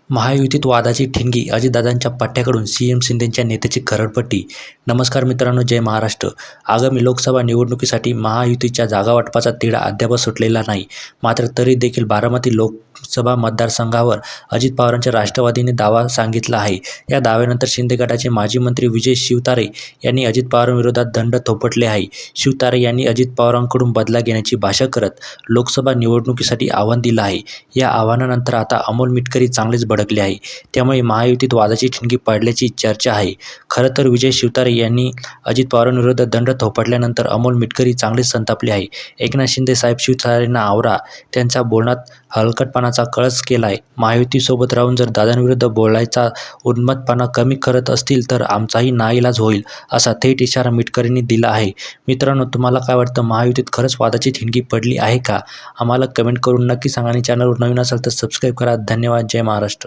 महायुतीत वादाची ठिणगी, अजितदादांच्या पट्ट्याकडून सीएम शिंदेंच्या नेत्याची खरडपट्टी. नमस्कार मित्रांनो, जय महाराष्ट्र. आगामी लोकसभा निवडणुकीसाठी महायुतीच्या जागावाटपाचा तिढा अद्याप सुटलेला नाही. मात्र तरी देखील बारामती लोकसभा मतदारसंघावर अजित पवारांच्या राष्ट्रवादीने दावा सांगितला आहे. या दाव्यानंतर शिंदे गटाचे माजी मंत्री विजय शिवतारे यांनी अजित पवारांविरोधात दंड थोपटले आहे. शिवतारे यांनी अजित पवारांकडून बदला घेण्याची भाषा करत लोकसभा निवडणुकीसाठी आव्हान दिलं आहे. या आव्हानानंतर आता अमोल मिटकरी चांगलेच भडकले आहे. त्यामुळे महायुतीत वादाची ठिणगी पडल्याची चर्चा आहे. खरं तर विजय शिवतारे यांनी अजित पवारांविरोधात दंड थोपटल्यानंतर अमोल मिटकरी चांगलेच संतापले आहे. एकनाथ शिंदे साहेब शिवतारेंना आवरा. त्यांच्या बोलण्यात हलकटपणाचा कळस केलाय. महायुतीसोबत राहून जर दादांविरुद्ध बोलायचा उन्मत्तपणा कमी करत असतील तर आमचाही नाईलाज होईल, असा थेट इशारा मिटकरींनी दिला आहे. मित्रांनो, तुम्हाला काय वाटतं? महायुतीत खरंच वादाची ठिणगी पडली आहे का? आम्हाला कमेंट करून नक्की सांगा आणि चॅनलवर नवीन असाल तर सबस्क्राईब करा. धन्यवाद. जय महाराष्ट्र.